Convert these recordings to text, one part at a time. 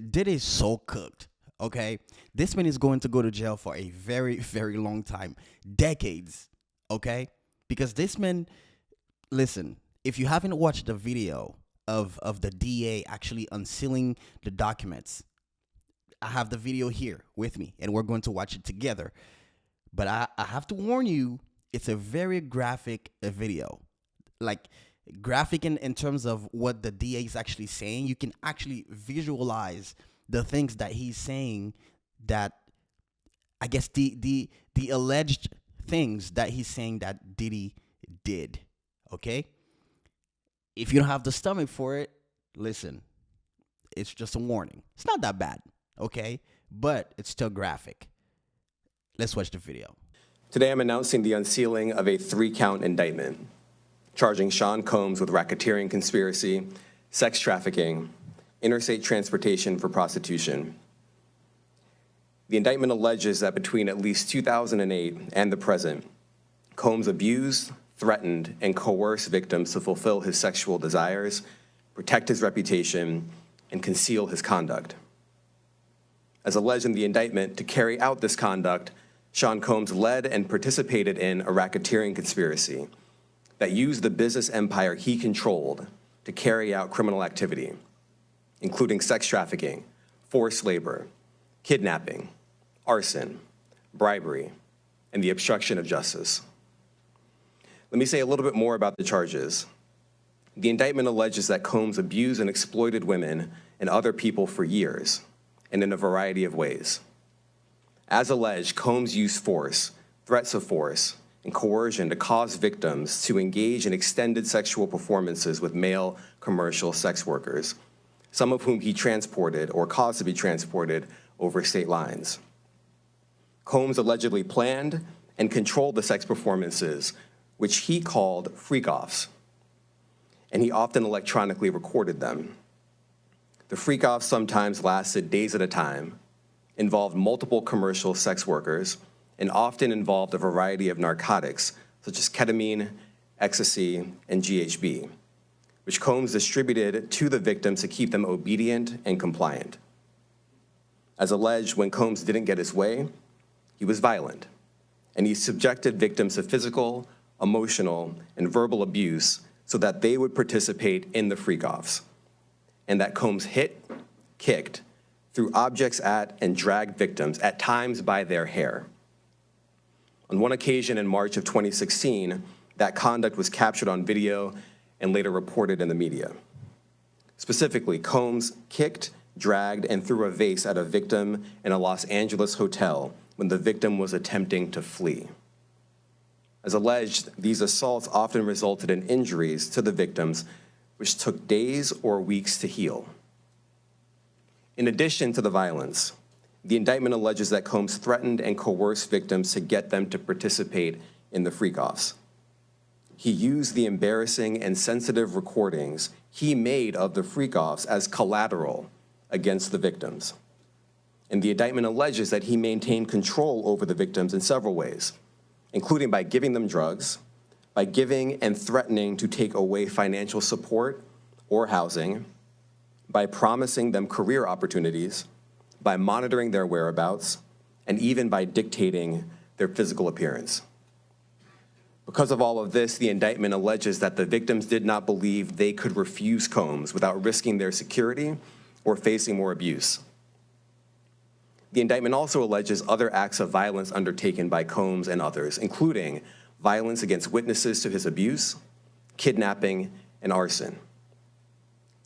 Diddy's so cooked. Okay, this man is going to go to jail for a very, very long time, decades. Okay, because this man, listen, if you haven't watched the video of the DA actually unsealing the documents, I have the video here with me, and we're going to watch it together. But I have to warn you, it's a very graphic video. Like, graphic in terms of what the DA is actually saying. You can actually visualize the things that he's saying, that I guess the alleged things that he's saying that Diddy did. Okay? If you don't have the stomach for it, listen, it's just a warning. It's not that bad, okay? But it's still graphic. Let's watch the video. Today I'm announcing the unsealing of a 3-count indictment, charging Sean Combs with racketeering conspiracy, sex trafficking, interstate transportation for prostitution. The indictment alleges that between at least 2008 and the present, Combs abused, threatened, and coerced victims to fulfill his sexual desires, protect his reputation, and conceal his conduct. As alleged in the indictment, to carry out this conduct, Sean Combs led and participated in a racketeering conspiracy that used the business empire he controlled to carry out criminal activity, including sex trafficking, forced labor, kidnapping, arson, bribery, and the obstruction of justice. Let me say a little bit more about the charges. The indictment alleges that Combs abused and exploited women and other people for years, and in a variety of ways. As alleged, Combs used force, threats of force, and coercion to cause victims to engage in extended sexual performances with male commercial sex workers, some of whom he transported or caused to be transported over state lines. Combs allegedly planned and controlled the sex performances, which he called freak-offs, and he often electronically recorded them. The freak-offs sometimes lasted days at a time, involved multiple commercial sex workers, and often involved a variety of narcotics, such as ketamine, ecstasy, and GHB, which Combs distributed to the victims to keep them obedient and compliant. As alleged, when Combs didn't get his way, he was violent, and he subjected victims to physical, emotional, and verbal abuse so that they would participate in the freak-offs, and that Combs hit, kicked, threw objects at, and dragged victims, at times by their hair. On one occasion in March of 2016, that conduct was captured on video and later reported in the media. Specifically, Combs kicked, dragged, and threw a vase at a victim in a Los Angeles hotel when the victim was attempting to flee. As alleged, these assaults often resulted in injuries to the victims, which took days or weeks to heal. In addition to the violence, the indictment alleges that Combs threatened and coerced victims to get them to participate in the freak-offs. He used the embarrassing and sensitive recordings he made of the freak-offs as collateral against the victims. And the indictment alleges that he maintained control over the victims in several ways, including by giving them drugs, by giving and threatening to take away financial support or housing, by promising them career opportunities, by monitoring their whereabouts, and even by dictating their physical appearance. Because of all of this, the indictment alleges that the victims did not believe they could refuse Combs without risking their security or facing more abuse. The indictment also alleges other acts of violence undertaken by Combs and others, including violence against witnesses to his abuse, kidnapping, and arson.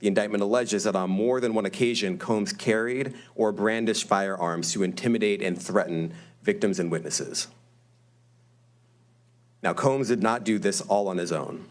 The indictment alleges that on more than one occasion, Combs carried or brandished firearms to intimidate and threaten victims and witnesses. Now, Combs did not do this all on his own.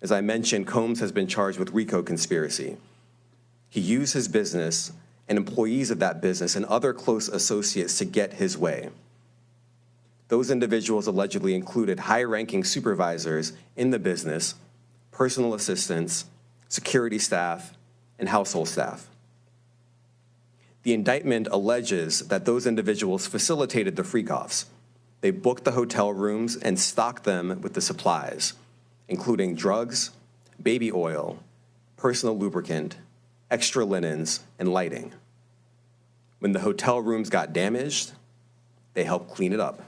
As I mentioned, Combs has been charged with RICO conspiracy. He used his business and employees of that business and other close associates to get his way. Those individuals allegedly included high-ranking supervisors in the business, personal assistants, security staff, and household staff. The indictment alleges that those individuals facilitated the freak-offs. They booked the hotel rooms and stocked them with the supplies, including drugs, baby oil, personal lubricant, extra linens, and lighting. When the hotel rooms got damaged, they helped clean it up.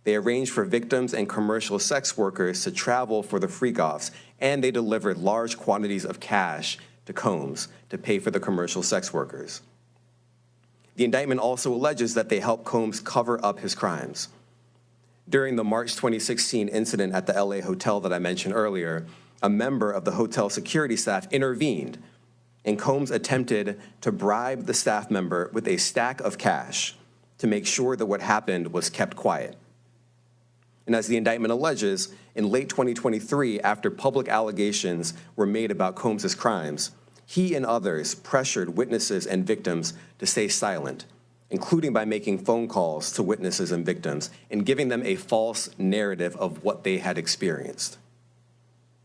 They arranged for victims and commercial sex workers to travel for the freak-offs, and they delivered large quantities of cash to Combs to pay for the commercial sex workers. The indictment also alleges that they helped Combs cover up his crimes. During the March 2016 incident at the LA hotel that I mentioned earlier, a member of the hotel security staff intervened, and Combs attempted to bribe the staff member with a stack of cash to make sure that what happened was kept quiet. And as the indictment alleges, in late 2023, after public allegations were made about Combs' crimes, he and others pressured witnesses and victims to stay silent, including by making phone calls to witnesses and victims and giving them a false narrative of what they had experienced.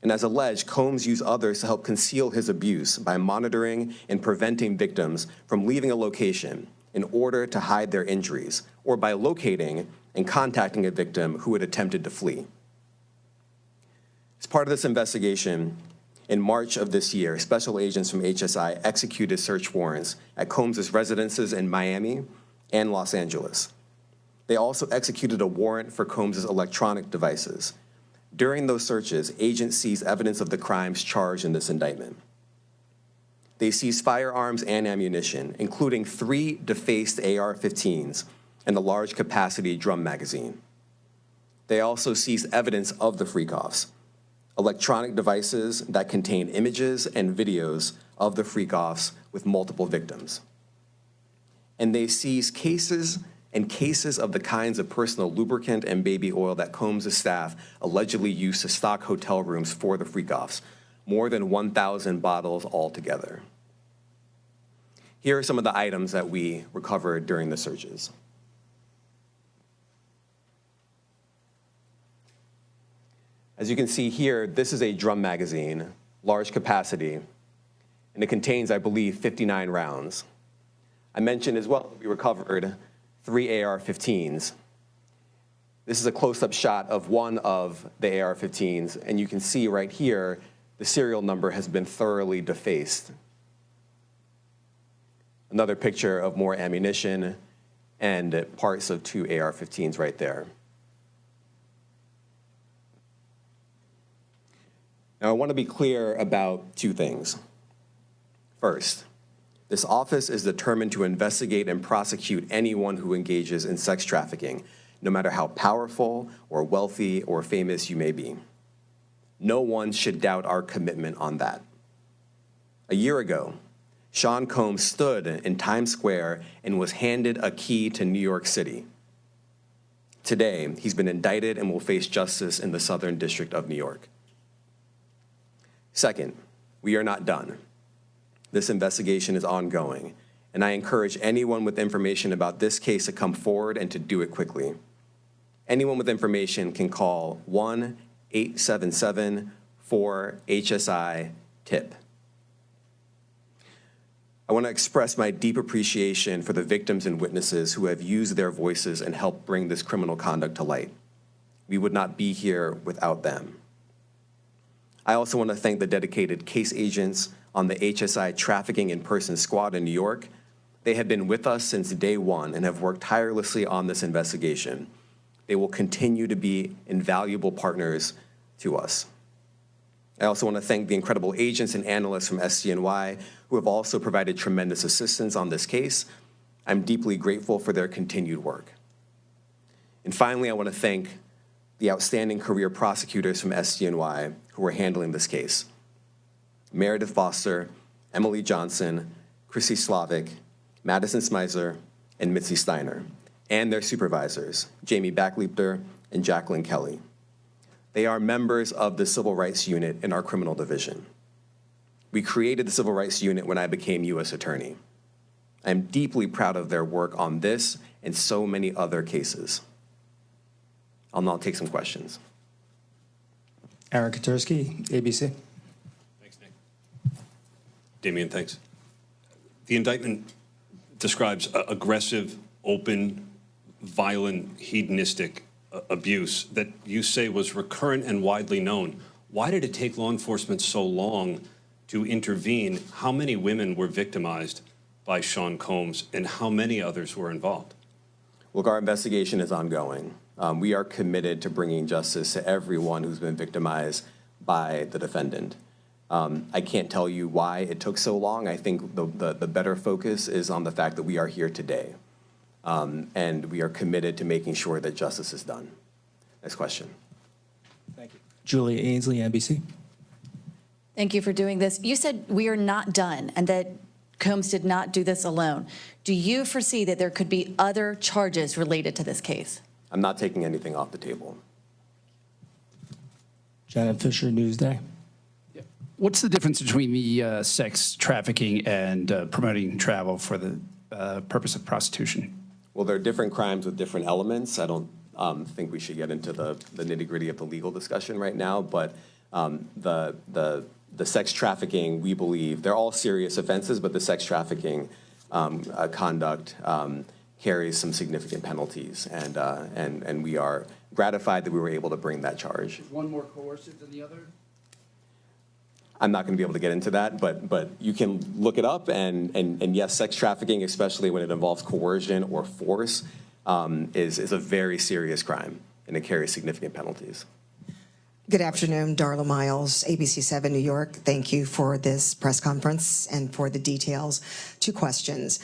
And as alleged, Combs used others to help conceal his abuse by monitoring and preventing victims from leaving a location in order to hide their injuries, or by locating and contacting a victim who had attempted to flee. As part of this investigation, in March of this year, special agents from HSI executed search warrants at Combs' residences in Miami and Los Angeles. They also executed a warrant for Combs' electronic devices. During those searches, agents seized evidence of the crimes charged in this indictment. They seized firearms and ammunition, including 3 defaced AR-15s and a large capacity drum magazine. They also seized evidence of the freak-offs, electronic devices that contain images and videos of the freak-offs with multiple victims. And they seized cases and cases of the kinds of personal lubricant and baby oil that Combs' staff allegedly used to stock hotel rooms for the freak-offs, more than 1,000 bottles altogether. Here are some of the items that we recovered during the searches. As you can see here, this is a drum magazine, large capacity, and it contains, I believe, 59 rounds. I mentioned as well that we recovered 3 AR-15s. This is a close-up shot of one of the AR-15s, and you can see right here, the serial number has been thoroughly defaced. Another picture of more ammunition and parts of 2 AR-15s right there. Now, I want to be clear about 2 things. First, this office is determined to investigate and prosecute anyone who engages in sex trafficking, no matter how powerful or wealthy or famous you may be. No one should doubt our commitment on that. A year ago, Sean Combs stood in Times Square and was handed a key to New York City. Today, he's been indicted and will face justice in the Southern District of New York. Second, we are not done. This investigation is ongoing, and I encourage anyone with information about this case to come forward and to do it quickly. Anyone with information can call 1-877-4-HSI-TIP. I want to express my deep appreciation for the victims and witnesses who have used their voices and helped bring this criminal conduct to light. We would not be here without them. I also want to thank the dedicated case agents on the HSI Trafficking in Person Squad in New York. They have been with us since day one and have worked tirelessly on this investigation. They will continue to be invaluable partners to us. I also want to thank the incredible agents and analysts from SDNY who have also provided tremendous assistance on this case. I'm deeply grateful for their continued work. And finally, I want to thank the outstanding career prosecutors from SDNY who are handling this case. Meredith Foster, Emily Johnson, Chrissy Slavic, Madison Smizer, and Mitzi Steiner, and their supervisors, Jamie Backleepter and Jacqueline Kelly. They are members of the Civil Rights Unit in our criminal division. We created the Civil Rights Unit when I became U.S. Attorney. I'm deeply proud of their work on this and so many other cases. I'll now take some questions. Aaron Katursky, ABC. Thanks, Nick. Damian, thanks. The indictment describes aggressive, open, violent, hedonistic abuse that you say was recurrent and widely known. Why did it take law enforcement so long to intervene. How many women were victimized by Sean Combs, and how many others were involved? Look, our investigation is ongoing. We are committed to bringing justice to everyone who's been victimized by the defendant. I can't tell you why it took so long. I think the better focus is on the fact that we are here today. And we are committed to making sure that justice is done. Next question. Thank you. Julia Ainsley, NBC. Thank you for doing this. You said we are not done and that Combs did not do this alone. Do you foresee that there could be other charges related to this case? I'm not taking anything off the table. Janet Fisher, Newsday. What's the difference between the sex trafficking and promoting travel for the purpose of prostitution? Well, there are different crimes with different elements. I don't think we should get into the nitty-gritty of the legal discussion right now, but the sex trafficking, we believe, they're all serious offenses, but the sex trafficking conduct carries some significant penalties, and we are gratified that we were able to bring that charge. Is one more coercive than the other? I'm not going to be able to get into that, but you can look it up, and yes, sex trafficking, especially when it involves coercion or force, is a very serious crime, and it carries significant penalties. Good afternoon, Darla Miles, ABC 7 New York. Thank you for this press conference and for the details. 2 questions.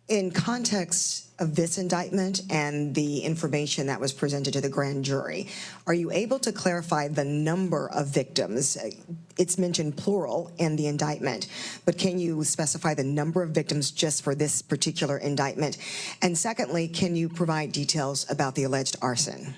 In context of this indictment and the information that was presented to the grand jury, are you able to clarify the number of victims? It's mentioned plural in the indictment, but can you specify the number of victims just for this particular indictment? And secondly, can you provide details about the alleged arson?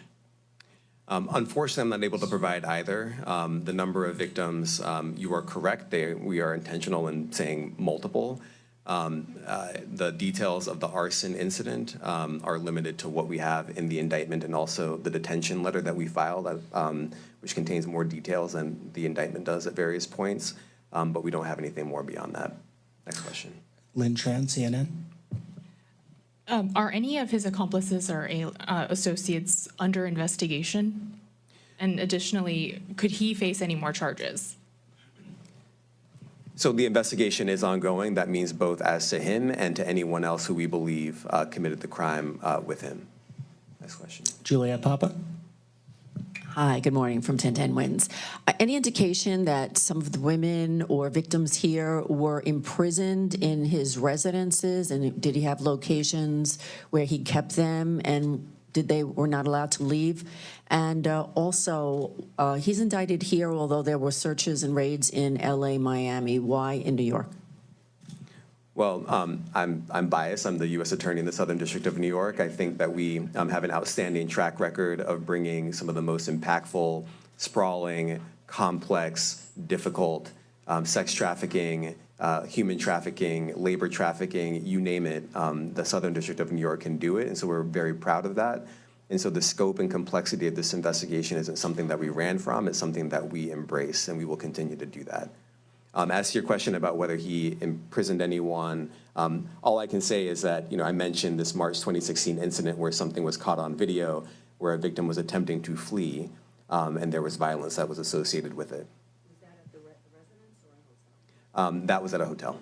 Unfortunately, I'm not able to provide either. The number of victims, you are correct. We are intentional in saying multiple. The details of the arson incident are limited to what we have in the indictment and also the detention letter that we filed, which contains more details than the indictment does at various points, but we don't have anything more beyond that. Next question. Lynn Tran, CNN. Are any of his accomplices or associates under investigation? And additionally, could he face any more charges? So the investigation is ongoing. That means both as to him and to anyone else who we believe committed the crime with him. Next question. Juliette Papa. Hi, good morning from 1010 Wins. Any indication that some of the women or victims here were imprisoned in his residences, and did he have locations where he kept them, and were not allowed to leave? And also, he's indicted here, although there were searches and raids in LA, Miami. Why in New York? Well, I'm biased. I'm the U.S. Attorney in the Southern District of New York. I think that we have an outstanding track record of bringing some of the most impactful, sprawling, complex, difficult sex trafficking, human trafficking, labor trafficking, you name it. The Southern District of New York can do it, and so we're very proud of that. And so the scope and complexity of this investigation isn't something that we ran from. It's something that we embrace, and we will continue to do that. As to your question about whether he imprisoned anyone, all I can say is that, I mentioned this March 2016 incident where something was caught on video where a victim was attempting to flee, and there was violence that was associated with it. Was that at the residence or a hotel? That was at a hotel.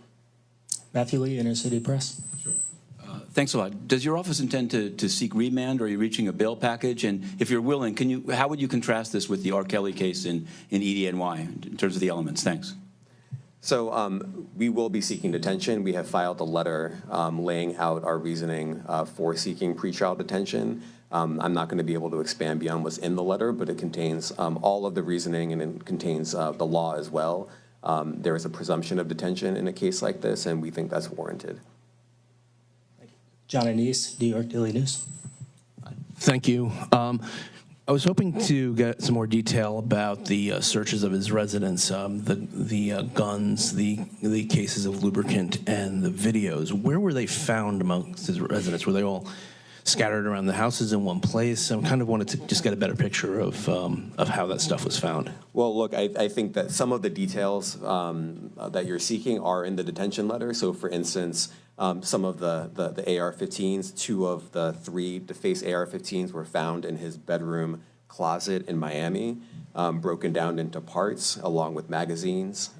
Matthew Lee, Inner City Press. Sure. Thanks a lot. Does your office intend to seek remand, or are you reaching a bail package? And if you're willing, how would you contrast this with the R. Kelly case in EDNY in terms of the elements? Thanks. So we will be seeking detention. We have filed a letter laying out our reasoning for seeking pretrial detention. I'm not going to be able to expand beyond what's in the letter, but it contains all of the reasoning, and it contains the law as well. There is a presumption of detention in a case like this, and we think that's warranted. John Anise, New York Daily News. Thank you. I was hoping to get some more detail about the searches of his residence, the guns, the cases of lubricant, and the videos. Where were they found amongst his residence? Were they all scattered around the houses in one place? I kind of wanted to just get a better picture of how that stuff was found. Well, look, I think that some of the details that you're seeking are in the detention letter. So, for instance, some of the AR-15s, 2 of the 3 DeFace AR-15s were found in his bedroom closet in Miami. broken down into parts along with magazines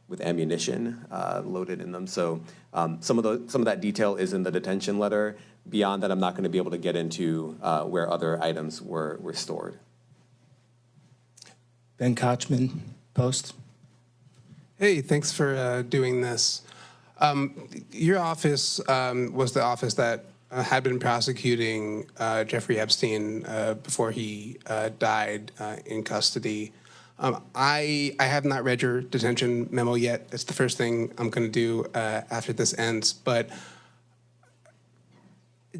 with ammunition loaded in them. So some of that detail is in the detention letter. Beyond that, I'm not going to be able to get into where other items were stored. Ben Kochman, Post. Hey, thanks for doing this. Your office was the office that had been prosecuting Jeffrey Epstein before he died in custody. I have not read your detention memo yet. It's the first thing I'm going to do after this ends. But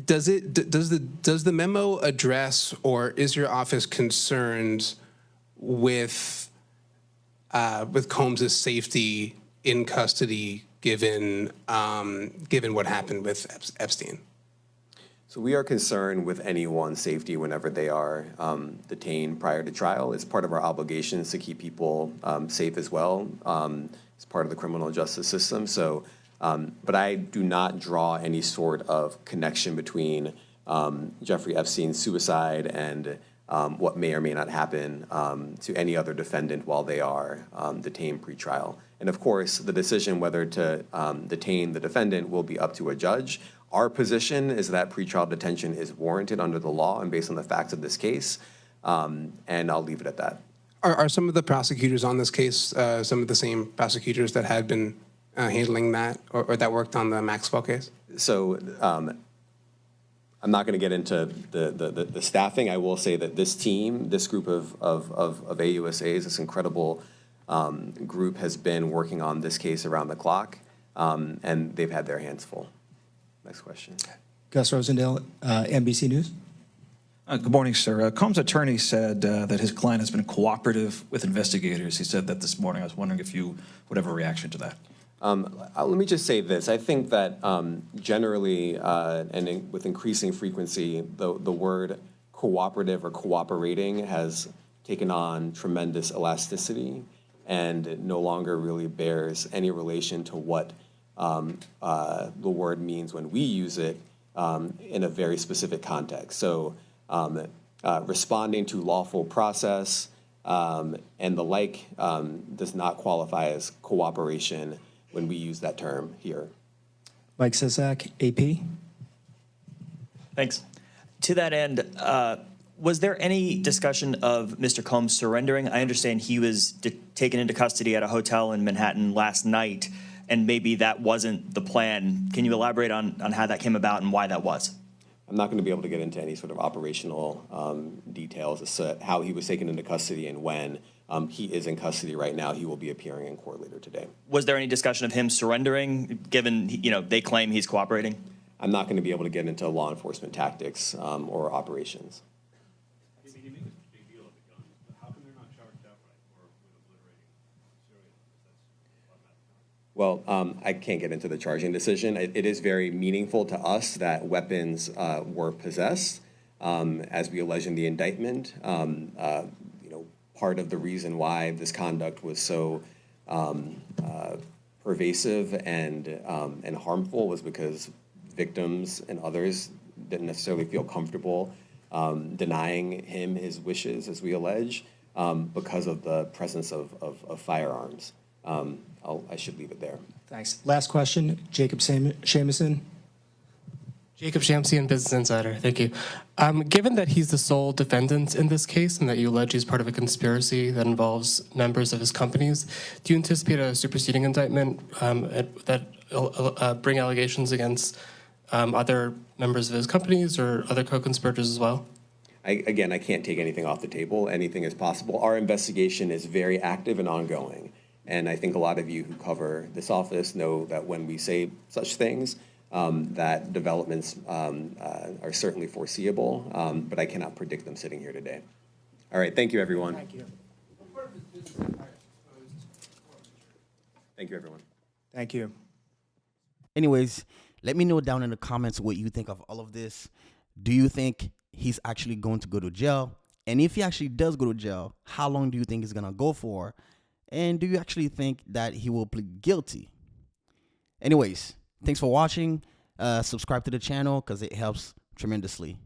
does the memo address, or is your office concerned with Combs' safety in custody, given what happened with Epstein? So we are concerned with anyone's safety whenever they are detained prior to trial. It's part of our obligations to keep people safe as well. It's part of the criminal justice system. So, but I do not draw any sort of connection between Jeffrey Epstein's suicide and what may or may not happen to any other defendant while they are detained pre-trial. And of course, the decision whether to detain the defendant will be up to a judge. Our position is that pretrial detention is warranted under the law and based on the facts of this case, and I'll leave it at that. Are some of the prosecutors on this case some of the same prosecutors that had been handling that, or that worked on the Maxwell case? So I'm not going to get into the staffing. I will say that this team, this group of AUSAs, this incredible group has been working on this case around the clock, and they've had their hands full. Next question. Gus Rosendale, NBC News. Good morning, sir. Combs' attorney said that his client has been cooperative with investigators. He said that this morning. I was wondering if you would have a reaction to that. Let me just say this. I think that generally with increasing frequency, the word cooperative or cooperating has taken on tremendous elasticity and no longer really bears any relation to what the word means when we use it in a very specific context. So responding to lawful process and the like does not qualify as cooperation when we use that term here. Mike Sisak, AP. Thanks. To that end, was there any discussion of Mr. Combs surrendering? I understand he was taken into custody at a hotel in Manhattan last night, and maybe that wasn't the plan. Can you elaborate on how that came about and why that was? I'm not going to be able to get into any sort of operational details as to how he was taken into custody and when. He is in custody right now. He will be appearing in court later today. Was there any discussion of him surrendering, given they claim he's cooperating? I'm not going to be able to get into law enforcement tactics or operations. Well, I can't get into the charging decision. It is very meaningful to us that weapons were possessed, as we allege in the indictment. Part of the reason why this conduct was so pervasive and harmful was because victims and others didn't necessarily feel comfortable denying him his wishes, as we allege, because of the presence of firearms. I should leave it there. Thanks. Last question, Jacob Shamison. Jacob Shamsian, Business Insider. Thank you. Given that he's the sole defendant in this case and that you allege he's part of a conspiracy that involves members of his companies, do you anticipate a superseding indictment that bring allegations against other members of his companies or other co-conspirators as well? I can't take anything off the table. Anything is possible. Our investigation is very active and ongoing. And I think a lot of you who cover this office know that when we say such things, that developments are certainly foreseeable, but I cannot predict them sitting here today. All right, thank you, everyone. Thank you. Thank you, everyone. Thank you. Anyways, let me know down in the comments what you think of all of this. Do you think he's actually going to go to jail? And if he actually does go to jail, how long do you think he's going to go for? And do you actually think that he will plead guilty? Anyways, thanks for watching. Subscribe to the channel because it helps tremendously.